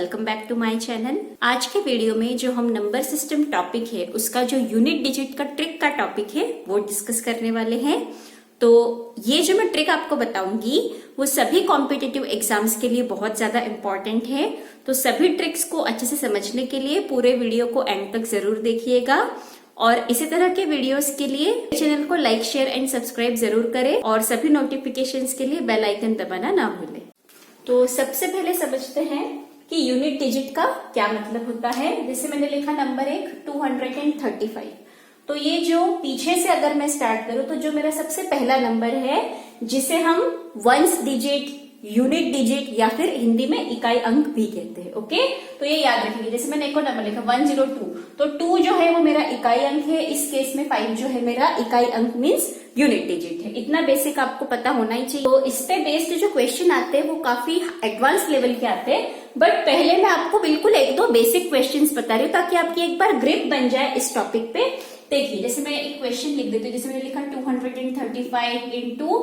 Welcome back to my channel. आज के video में जो हम नंबर सिस्टम टॉपिक है उसका जो यूनिट डिजिट का ट्रिक का टॉपिक है वो डिस्कस करने वाले हैं। तो ये जो मैं ट्रिक आपको बताऊंगी वो सभी कॉम्पिटिटिव एग्जाम्स के लिए बहुत ज्यादा इम्पोर्टेंट है। तो सभी ट्रिक्स को अच्छे से समझने के लिए पूरे वीडियो को एंड तक जरूर देखिएगा और इसी तरह के वीडियोस के लिए चैनल को लाइक शेयर एंड सब्सक्राइब जरूर करें और सभी नोटिफिकेशंस के लिए बेल आइकन दबाना ना भूलें। तो सबसे पहले समझते हैं कि यूनिट डिजिट का क्या मतलब होता है। जैसे मैंने लिखा नंबर 235। तो ये जो पीछे से अगर मैं स्टार्ट करूं तो जो मेरा सबसे पहला नंबर है जिसे हम वंस डिजिट, यूनिट डिजिट या फिर हिंदी में इकाई अंक भी कहते हैं। ओके, तो ये याद रखेंगे। जैसे मैंने एक और नंबर लिखा 102, तो 2 जो है वो मेरा इकाई अंक है। इस केस में 5 जो है मेरा इकाई अंक मीन्स यूनिट डिजिट है। इतना बेसिक आपको पता होना ही चाहिए। तो इस पे बेस्ड जो क्वेश्चन आते हैं वो काफी एडवांस लेवल के आते हैं, बट पहले मैं आपको बिल्कुल एक दो बेसिक क्वेश्चंस बता रही हूँ ताकि आपकी एक बार ग्रिप बन जाए इस टॉपिक पे। देखिए, जैसे मैं एक क्वेश्चन लिख देती हूँ। जैसे मैंने लिखा 235 इंटू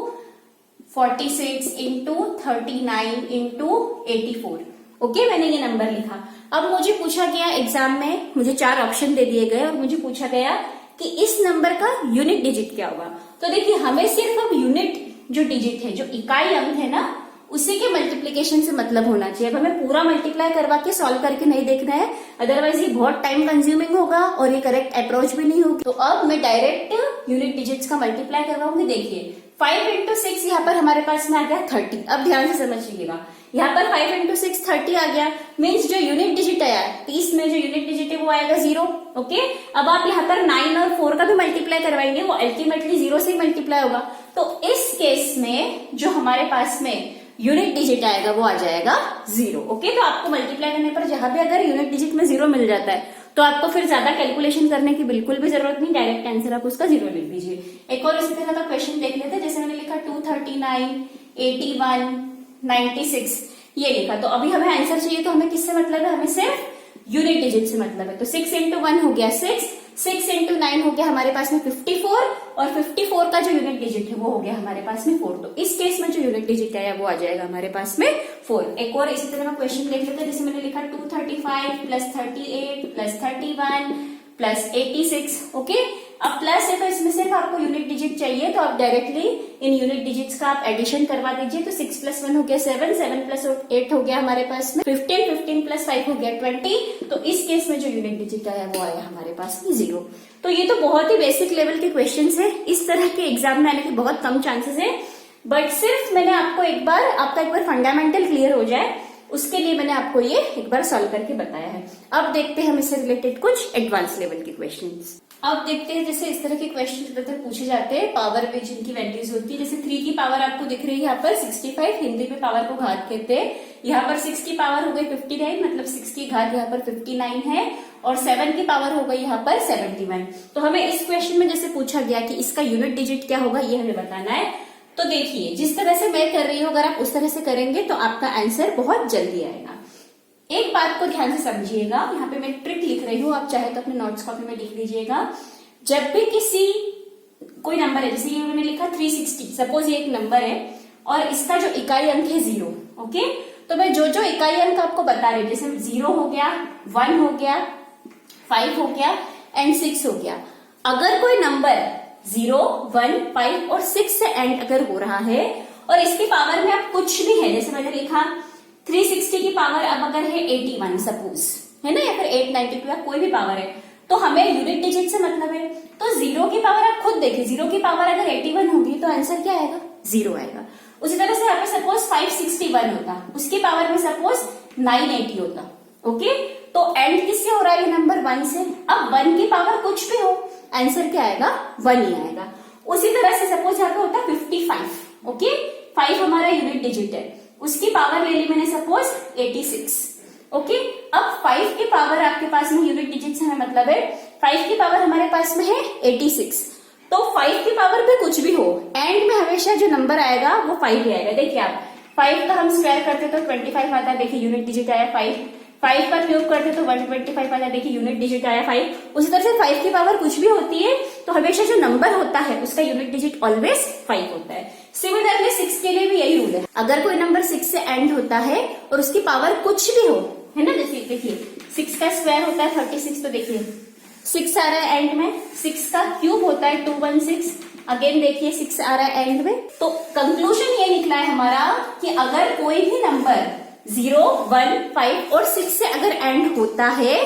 46 इंटू 39 इंटू 84। ओके, मैंने ये नंबर लिखा। अब मुझे पूछा गया एग्जाम में, मुझे 4 ऑप्शन दे दिए गए और मुझे पूछा गया कि इस नंबर का यूनिट डिजिट क्या होगा। तो देखिए, हमें सिर्फ अब यूनिट जो डिजिट है, जो इकाई अंक है ना, उसी के मल्टीप्लीकेशन से मतलब होना चाहिए। अब हमें पूरा मल्टीप्लाई करवा के सॉल्व करके नहीं देखना है, अदरवाइज ये बहुत टाइम कंज्यूमिंग होगा और ये करेक्ट अप्रोच भी नहीं होगी। तो अब मैं डायरेक्ट यूनिट डिजिट्स का मल्टीप्लाई करवाऊंगी। देखिए 5 इंटू 6 यहाँ पर हमारे पास में आ गया 30। अब ध्यान से समझिएगा, यहाँ पर 5 इंटू 6 30 आ गया, मीन्स जो यूनिट डिजिट आया 30 में जो यूनिट डिजिट है वो आएगा 0। ओके, अब आप यहाँ पर 9 और 4 का भी मल्टीप्लाई करवाएंगे, वो अल्टीमेटली 0 से ही मल्टीप्लाई होगा। तो इस केस में जो हमारे पास में यूनिट डिजिट आएगा वो आ जाएगा 0। ओके, तो आपको मल्टीप्लाई करने पर जहां भी अगर यूनिट डिजिट में 0 मिल जाता है तो आपको फिर ज्यादा कैलकुलेशन करने की बिल्कुल भी जरूरत नहीं, डायरेक्ट आंसर आप उसका 0 लिख दीजिए। एक और इसी तरह का क्वेश्चन देख लेते हैं। जैसे मैंने लिखा 239, 81, 96 ये लिखा। तो अभी हमें आंसर चाहिए, तो हमें किससे मतलब है? हमें सिर्फ यूनिट डिजिट से मतलब है। तो 6 इंटू 1 हो गया 6 इंटू 9 हो गया हमारे पास में 54 और 54 का जो यूनिट डिजिट है वो हो गया हमारे पास में 4। तो इस केस में जो यूनिट डिजिट आया वो आ जाएगा हमारे पास में 4। एक और इसी तरह का क्वेश्चन देख लेते हैं। जैसे मैंने लिखा 235 प्लस 38 प्लस 31 प्लस 86। ओके, अब प्लस है तो इसमें सिर्फ आपको यूनिट डिजिट चाहिए, तो आप डायरेक्टली इन यूनिट डिजिट्स का आप एडिशन करवा दीजिए। तो 6 प्लस 1 हो गया 7, 7 प्लस 8 हो गया हमारे पास में 15, 15 प्लस 5 हो गया 20। तो इस केस में जो यूनिट डिजिट आया वो आया हमारे पास में 0। तो ये तो बहुत ही बेसिक लेवल के क्वेश्चंस है, इस तरह के एग्जाम में आने के बहुत कम चांसेस है, बट सिर्फ मैंने आपको आपका एक बार फंडामेंटल क्लियर हो जाए उसके लिए मैंने आपको ये एक बार सॉल्व करके बताया है। अब देखते हैं हम इससे रिलेटेड कुछ एडवांस लेवल के क्वेश्चंस। अब देखते हैं, जैसे इस तरह के क्वेश्चन ज्यादातर पूछे जाते हैं पावर में जिनकी वैल्यूज होती है। जैसे 3 की पावर आपको दिख रही है यहाँ पर 65, हिंदी में पावर को घात कहते हैं। यहाँ पर 6 की पावर हो गई 59, मतलब 6 की घात यहाँ पर 59 है, और 7 की पावर हो गई यहाँ पर 71। तो हमें इस क्वेश्चन में जैसे पूछा गया कि इसका यूनिट डिजिट क्या होगा ये हमें बताना है। तो देखिए, जिस तरह से मैं कर रही हूँ अगर आप उस तरह से करेंगे तो आपका आंसर बहुत जल्दी आएगा। एक बात को ध्यान से समझिएगा, यहाँ पे मैं ट्रिक लिख रही हूँ, आप चाहे तो अपने नोट्स कॉपी में लिख लीजिएगा। जब भी कोई नंबर है, जैसे ये मैंने लिखा 360, सपोज ये एक नंबर है और इसका जो इकाई अंक है 0। ओके, तो मैं जो जो इकाई अंक आपको बता रही हूँ, जैसे 0 हो गया, 1 हो गया, 5 हो गया एंड 6 हो गया। अगर कोई नंबर 0, 1, 5 और 6 से एंड अगर हो रहा है और इसकी पावर में अब कुछ भी है, जैसे मैंने लिखा 360 की पावर अब अगर है 81 सपोज, है ना, या फिर 892 या कोई भी पावर है, तो हमें यूनिट डिजिट से मतलब है। तो 0 की पावर आप खुद देखिए, 0 की पावर अगर 81 होगी तो आंसर क्या आएगा? 0 आएगा। उसी तरह से यहाँ पे सपोज 561 होता, उसकी पावर में सपोज 980 होता। ओके, तो एंड किससे हो रहा है ये नंबर? 1 से। अब 1 की पावर कुछ भी हो, आंसर क्या आएगा? 1 ही आएगा। उसी तरह से सपोज यहाँ पे होता 55। ओके, 5 हमारा यूनिट डिजिट है, उसकी पावर ले ली मैंने सपोज 86। ओके, अब 5 की पावर आपके पास में यूनिट डिजिट से हमें मतलब है 5 की पावर हमारे पास में है 86। तो 5 की पावर पे कुछ भी हो, एंड में हमेशा जो नंबर आएगा वो 5 ही आएगा। देखिए आप 5 का हम स्क्वायर करते तो 25 आता है, देखिए यूनिट डिजिट आया 5। 5 का क्यूब करते तो 125 आता है, देखिए यूनिट डिजिट आया 5। उसी तरह से 5 की पावर कुछ भी होती है तो हमेशा जो नंबर होता है उसका यूनिट डिजिट ऑलवेज 5 होता है। सिमिलरली 6 के लिए भी यही रूल है, अगर कोई नंबर 6 से एंड होता है और उसकी पावर कुछ भी हो, है ना। जैसे देखिए 6 का स्क्वायर होता है 36, तो देखिए 6 आ रहा है एंड में, 6 का क्यूब होता है 216, अगेन देखिए 6 आ रहा है एंड में। तो कंक्लूजन ये निकला है हमारा कि अगर कोई भी नंबर 0, 1, 5 और 6 से अगर एंड होता है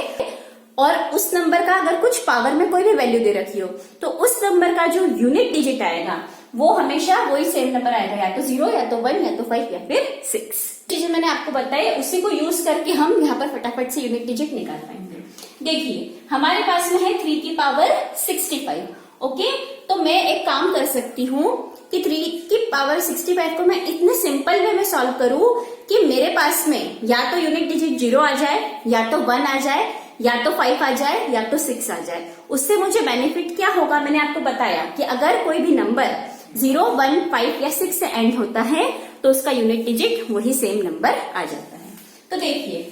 और उस नंबर का अगर कुछ पावर में कोई भी वैल्यू दे रखी हो, तो उस नंबर का जो यूनिट डिजिट आएगा वो हमेशा वही सेम नंबर आएगा, या तो 0, या तो 1, या तो 5, या फिर 6। चीजें मैंने आपको बताई, उसी को यूज करके हम यहाँ पर फटाफट से यूनिट डिजिट निकाल पाएंगे। देखिए हमारे पास में है 3 की पावर 65। ओके, तो मैं एक काम कर सकती हूँ कि 3 की पावर 65 को मैं इतने सिंपल वे में सॉल्व करूँ कि मेरे पास में या तो यूनिट डिजिट 0 आ जाए, या तो 1 आ जाए, या तो 5 आ जाए, या तो 6 आ जाए। उससे मुझे बेनिफिट क्या होगा, मैंने आपको बताया कि अगर कोई भी नंबर 0, 1, 5 या 6 से एंड होता है तो उसका यूनिट डिजिट वही सेम नंबर आ जाता है। तो देखिए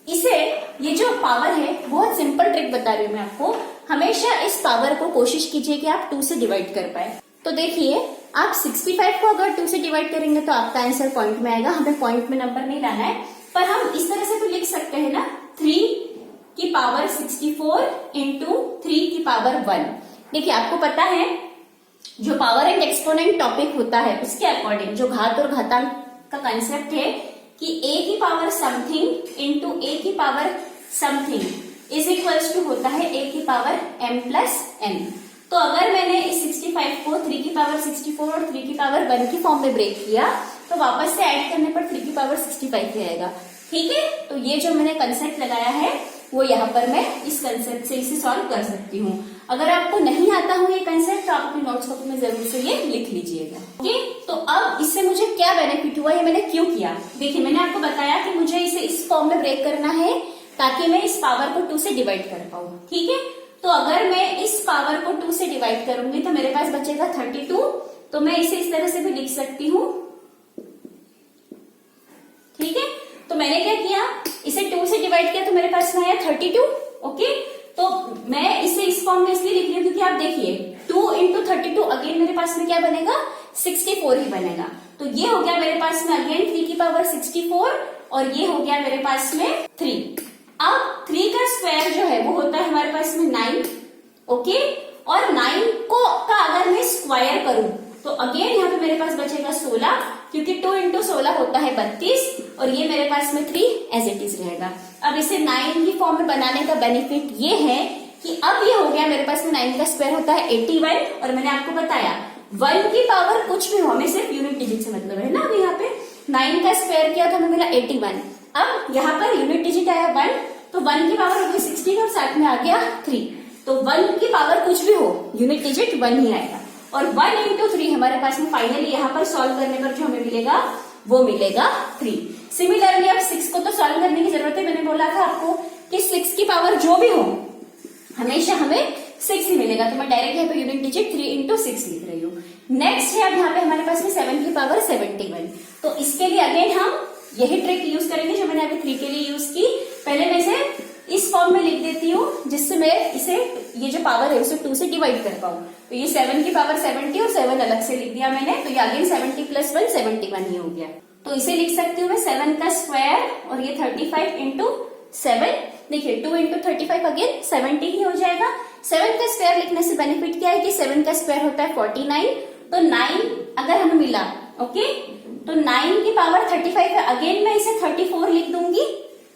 इसे, ये जो पावर है बहुत सिंपल ट्रिक बता रही हूँ मैं आपको, हमेशा इस पावर को कोशिश कीजिए कि आप 2 से डिवाइड कर पाए। तो देखिए आप 65 को अगर 2 से डिवाइड करेंगे तो आपका आंसर पॉइंट में आएगा, हमें पॉइंट में नंबर नहीं लाना है, पर हम इस तरह से तो लिख सकते हैं ना, 3 की पावर 64 इंटू 3 की पावर 1। देखिए आपको पता है जो पावर एंड एक्सपोनेंट टॉपिक होता है उसके अकॉर्डिंग जो घात और घातांक का कंसेप्ट है कि a की पावर समथिंग इंटू a की power something is equals to होता है a की पावर m प्लस n। तो अगर मैंने इस 65 को 3 की पावर 64 और 3 की पावर 1 की फॉर्म में ब्रेक किया तो वापस से ऐड करने पर 3 की पावर 65 ही आएगा। ठीक है, तो ये जो मैंने कंसेप्ट लगाया है वो यहाँ पर मैं इस कंसेप्ट से इसे सॉल्व कर सकती हूँ। अगर आपको नहीं आता हो ये कंसेप्ट तो आप अपनी नोट्स कॉपी में जरूर से ये लिख लीजिएगा। ओके, तो अब इससे मुझे क्या बेनिफिट हुआ, ये मैंने क्यों किया। देखिए मैंने आपको बताया कि मुझे इसे इस फॉर्म में ब्रेक करना है ताकि मैं इस पावर को 2 से डिवाइड कर पाऊँ। ठीक है, तो अगर मैं इस पावर को 2 से डिवाइड करूंगी तो मेरे पास बचेगा 32। तो मैं इसे इस तरह से भी लिख सकती हूँ। ठीक है, तो मैंने क्या किया, इसे 2 से डिवाइड किया तो मेरे पास में आया 32। ओके, तो मैं इसे इस फॉर्म में इसलिए लिख रही हूँ क्योंकि आप देखिए 2 इंटू 32 अगेन मेरे पास में क्या बनेगा, 64 ही बनेगा। तो ये हो गया मेरे पास में अगेन 3 की पावर 64 और ये हो गया मेरे पास में 3। अब 3 का स्क्वायर जो है वो होता है हमारे पास में 9। ओके, और 9 को का अगर मैं स्क्वायर करूं तो अगेन यहाँ पे मेरे पास बचेगा 16 क्योंकि 2 इंटू 16 होता है 32 और ये मेरे पास में 3 एज इट इज रहेगा। अब इसे 9 की फॉर्म में बनाने का बेनिफिट ये है कि अब ये हो गया मेरे पास में 9 का स्क्वायर होता है 81 और मैंने आपको बताया 1 की पावर कुछ भी हो, हमें सिर्फ यूनिट डिजिट से मतलब है ना। अब यहाँ पे 9 का स्क्वायर किया तो हमें मिला 81। अब यहाँ पर यूनिट डिजिट आया 1, तो 1 की पावर हो गई 16 और साथ में आ गया 3। तो 1 की पावर कुछ भी हो यूनिट डिजिट 1 ही आएगा और 1 इंटू 3 हमारे पास में फाइनली यहाँ पर सॉल्व करने पर जो हमें मिलेगा वो मिलेगा 3। सिमिलरली अब 6 को तो सॉल्व करने की जरूरत है, मैंने बोला था आपको कि 6 की पावर जो भी हो हमेशा हमें 6 ही मिलेगा। तो मैं डायरेक्ट यहाँ पे यूनिट डिजिट 3 इंटू 6 लिख रही हूँ। नेक्स्ट है अब यहाँ पे हमारे पास में 7 की पावर 71। तो इसके लिए अगेन हम यही ट्रिक यूज करेंगे जो मैंने अभी 3 के लिए यूज की। पहले मैं इसे इस फॉर्म में लिख देती हूँ जिससे मैं इसे ये जो पावर है उसे 2 से डिवाइड कर पाऊँ। तो ये 7 की पावर 70 और 7 अलग से लिख दिया मैंने, तो ये अगेन 70 प्लस 1 71 ही हो गया। तो इसे लिख सकती हूँ मैं 7 का स्क्वायर और ये 35 इंटू 7। देखिए 2 इंटू 35 अगेन 70 ही हो जाएगा। 7 का स्क्वायर लिखने से बेनिफिट क्या है कि 7 का स्क्वायर होता है 49। तो 9 अगर हमें मिला, ओके, तो 9 की पावर 35 है, अगेन मैं इसे 34 लिख दूंगी,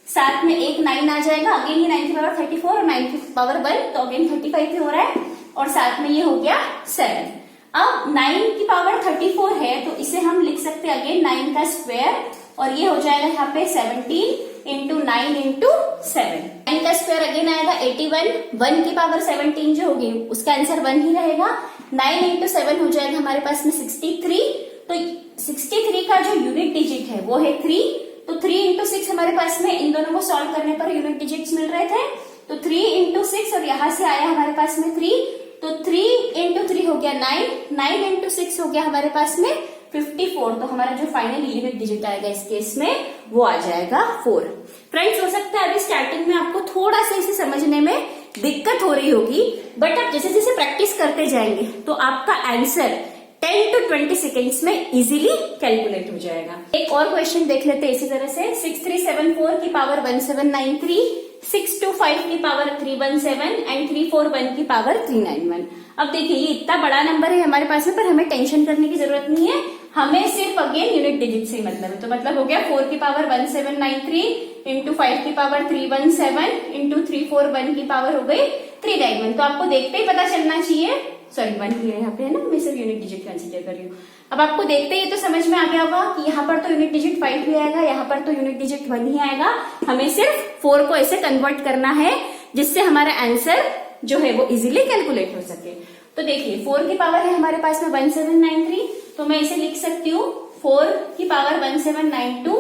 साथ में एक 9 आ जाएगा, अगेन ये 9 की पावर 34 और 9 की पावर 1 तो अगेन 35 ही हो रहा है और साथ में ये हो गया 7। अब 9 की पावर 34 है तो इसे हम लिख सकते हैं अगेन 9 का स्क्वायर और ये हो जाएगा यहाँ पे 17 इंटू 9 इंटू 7। 9 का स्क्वायर अगेन आएगा 81। 1 की पावर 17 जो होगी उसका आंसर 1 ही रहेगा। 9 इंटू 7 हो जाएगा हमारे पास में 63। तो 63 का जो यूनिट डिजिट है वो है 3। तो 3 इंटू 6 हमारे पास में इन दोनों को सॉल्व करने पर यूनिट डिजिट्स मिल रहे थे। तो 3 इंटू 6 और यहाँ से आया हमारे पास में 3, तो 3 इंटू 3 हो गया 9, 9 इंटू 6 हो गया हमारे पास में 54। तो हमारा जो फाइनल यूनिट डिजिट आएगा इस केस में वो आ जाएगा 4। फ्रेंड्स, हो सकता है अभी स्टार्टिंग में आपको थोड़ा सा इसे समझने में दिक्कत हो रही होगी, बट आप जैसे जैसे प्रैक्टिस करते जाएंगे तो आपका आंसर 10 to 20 सेकेंड्स में इजीली कैलकुलेट हो जाएगा। एक और क्वेश्चन देख लेते हैं इसी तरह से। 6374 की पावर 1793, 625 की पावर 317 एंड 341 की पावर 391। अब देखिए ये इतना बड़ा नंबर है हमारे पास में, पर हमें टेंशन करने की जरूरत नहीं है, हमें सिर्फ अगेन यूनिट डिजिट से ही मतलब है। तो मतलब हो गया 4 की पावर 1793 इंटू 5 की पावर 317 इंटू 341 की पावर हो गई 391। तो आपको देखते ही पता चलना चाहिए, सॉरी 1 ही है यहाँ पे, है ना, मैं सिर्फ यूनिट डिजिट कंसिडर कर रही हूँ। अब आपको देखते ही तो समझ में आ गया होगा कि यहाँ पर तो यूनिट डिजिट 5 ही आएगा, यहाँ पर तो यूनिट डिजिट 1 ही आएगा। हमें सिर्फ 4 को ऐसे कन्वर्ट करना है जिससे हमारा आंसर जो है वो इजीली कैलकुलेट हो सके। तो देखिए 4 की पावर है हमारे पास में 1793, तो मैं इसे लिख सकती हूँ 4 की पावर 1792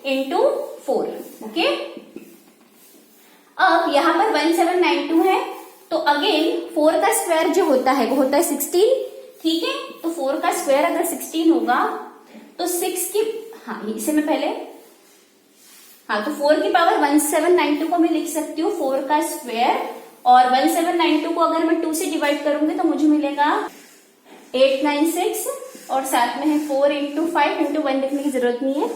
इंटू 4। ओके, अब यहाँ पर 1792 है, तो अगेन 4 का स्क्वायर जो होता है वो होता है 16, ठीक है। तो 4 का स्क्वायर अगर 16 होगा तो 6 की, हाँ इसे मैं पहले, हाँ तो 4 की पावर 1792 को मैं लिख सकती हूँ 4 का स्क्वायर, और 1792 को अगर मैं 2 से डिवाइड करूंगी तो मुझे मिलेगा 896, और साथ में है 4 इंटू 5 इंटू 1 लिखने की जरूरत नहीं है,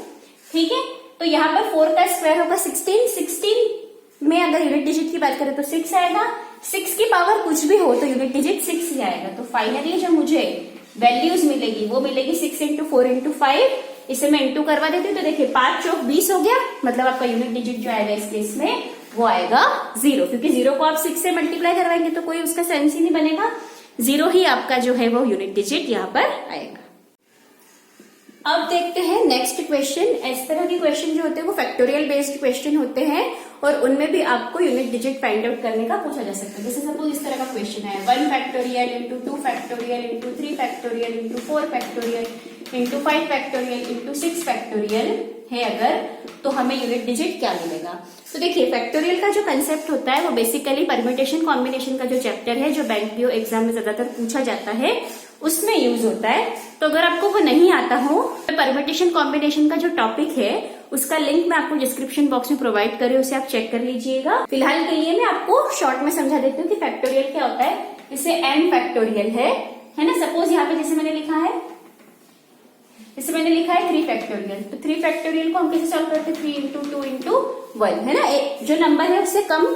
ठीक है। तो यहाँ पर 4 का स्क्वायर होगा 16, 16 में अगर यूनिट डिजिट की बात करें तो 6 आएगा, 6 की पावर कुछ भी हो तो यूनिट डिजिट 6 ही आएगा। तो फाइनली जो मुझे वैल्यूज मिलेगी वो मिलेगी 6 इंटू 4 इंटू 5। इसे मैं इंटू करवा देती हूँ, तो देखिए 5 चौक 20 हो गया, मतलब आपका यूनिट डिजिट जो आएगा इस केस में वो आएगा 0, क्योंकि 0 को आप 6 से मल्टीप्लाई करवाएंगे तो कोई उसका सेंस ही नहीं बनेगा, 0 ही आपका जो है वो यूनिट डिजिट यहाँ पर आएगा। अब देखते हैं नेक्स्ट क्वेश्चन। इस तरह के क्वेश्चन जो होते हैं वो फैक्टोरियल बेस्ड क्वेश्चन होते हैं, और उनमें भी आपको यूनिट डिजिट फाइंड आउट करने का पूछा जा सकता है। जैसे सपोज इस तरह का क्वेश्चन है 1 factorial into 2 factorial into 3 factorial into 4 factorial into 5 factorial into 6 factorial है अगर, तो हमें यूनिट डिजिट क्या मिलेगा। तो देखिए फैक्टोरियल का जो कंसेप्ट होता है वो बेसिकली परम्यूटेशन कॉम्बिनेशन का जो चैप्टर है, जो बैंक पीओ एग्जाम में ज्यादातर पूछा जाता है, उसमें यूज होता है। तो अगर आपको वो नहीं आता हो तो परम्यूटेशन कॉम्बिनेशन का जो टॉपिक है उसका लिंक मैं आपको डिस्क्रिप्शन बॉक्स में प्रोवाइड कर रही हूँ, उसे आप चेक कर लीजिएगा। फिलहाल के लिए मैं आपको शॉर्ट में समझा देती हूँ कि फैक्टोरियल क्या होता है। जैसे m फैक्टोरियल है ना, सपोज यहाँ पे जैसे मैंने लिखा है, जैसे मैंने लिखा है 3 फैक्टोरियल, तो 3 फैक्टोरियल को हम कैसे सॉल्व करते हैं, 3 इंटू 2 इंटू 1, है ना, जो नंबर है उससे कम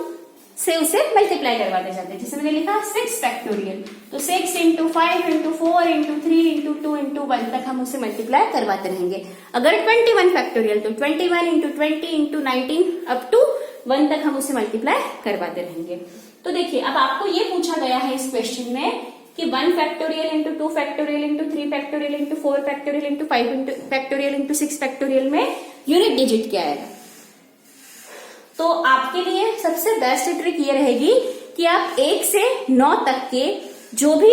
से उसे मल्टीप्लाई करवाते जाते हैं। जैसे मैंने लिखा 6 फैक्टोरियल, तो 6 into 5 into 4 into 3 into 2 into 1 तक हम उसे मल्टीप्लाई करवाते रहेंगे। अगर 21 फैक्टोरियल तो 21 इंटू 20 इंटू 19 अप टू 1 तक हम उसे मल्टीप्लाई करवाते रहेंगे। तो देखिए अब आपको ये पूछा गया है इस क्वेश्चन में कि 1 factorial into 2 factorial into 3 factorial into 4 factorial into 5 factorial into 6 factorial में यूनिट डिजिट क्या आएगा। तो आपके लिए सबसे बेस्ट ट्रिक ये रहेगी कि आप 1 से 9 तक के जो भी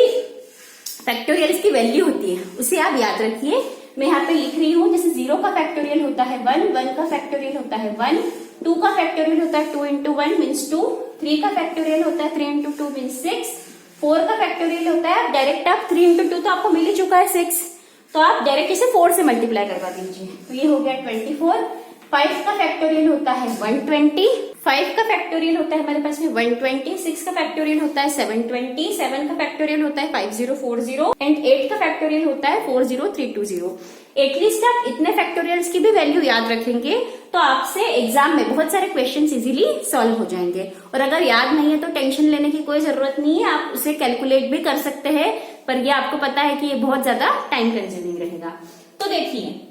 फैक्टोरियल्स की वैल्यू होती है उसे आप याद रखिए। मैं यहाँ पे लिख रही हूँ, जैसे 0 का फैक्टोरियल होता है 1, 1 का फैक्टोरियल होता है 1, 2 का फैक्टोरियल होता है 2 इंटू 1 मीन्स 2, 3 का फैक्टोरियल होता है 3 इंटू 2 मीन्स 6, 4 का फैक्टोरियल होता है डायरेक्ट आप 3 इंटू 2 तो आपको मिल ही चुका है 6, तो आप डायरेक्ट इसे 4 से मल्टीप्लाई करवा दीजिए, तो ये हो गया 24। 5 का फैक्टोरियल होता है 120, 5 का फैक्टोरियल होता है हमारे पास में 120, 6 का फैक्टोरियल होता है 720, 7 का फैक्टोरियल होता है 5040 एंड 8 का फैक्टोरियल होता है 40320। एटलीस्ट आप इतने फैक्टोरियल्स की भी वैल्यू याद रखेंगे तो आपसे एग्जाम में बहुत सारे क्वेश्चंस इजीली सॉल्व हो जाएंगे। और अगर याद नहीं है तो टेंशन लेने की कोई जरूरत नहीं है, आप उसे कैलकुलेट भी कर सकते हैं, पर ये आपको पता है कि ये बहुत ज्यादा टाइम कंज्यूमिंग रहेगा। तो देखिए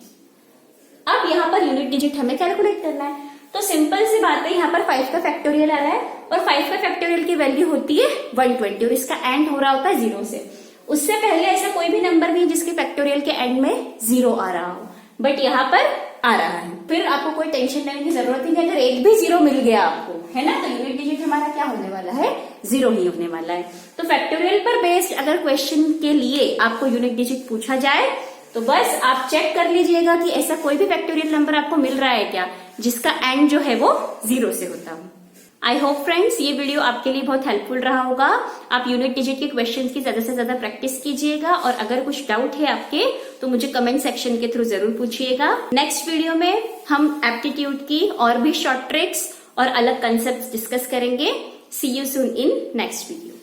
अब यहाँ पर यूनिट डिजिट हमें कैलकुलेट करना है, तो सिंपल सी बात है, यहाँ पर 5 का फैक्टोरियल आ रहा है और 5 का फैक्टोरियल की वैल्यू होती है 120 और इसका एंड हो रहा होता है 0 से। उससे पहले ऐसा कोई भी नंबर नहीं जिसके फैक्टोरियल के एंड में 0 आ रहा हो, बट यहाँ पर आ रहा है। फिर आपको कोई टेंशन लेने की जरूरत ही नहीं, अगर एक भी 0 मिल गया आपको, है ना, तो यूनिट डिजिट हमारा क्या होने वाला है, 0 ही होने वाला है। तो फैक्टोरियल पर बेस्ड अगर क्वेश्चन के लिए आपको यूनिट डिजिट पूछा जाए तो बस आप चेक कर लीजिएगा कि ऐसा कोई भी फैक्टोरियल नंबर आपको मिल रहा है क्या जिसका एंड जो है वो 0 से होता हो। आई होप फ्रेंड्स ये वीडियो आपके लिए बहुत हेल्पफुल रहा होगा। आप यूनिट डिजिट के क्वेश्चंस की ज्यादा से ज्यादा प्रैक्टिस कीजिएगा और अगर कुछ डाउट है आपके तो मुझे कमेंट सेक्शन के थ्रू जरूर पूछिएगा। नेक्स्ट वीडियो में हम एप्टीट्यूड की और भी शॉर्ट ट्रिक्स और अलग कंसेप्ट डिस्कस करेंगे। See you soon in next video.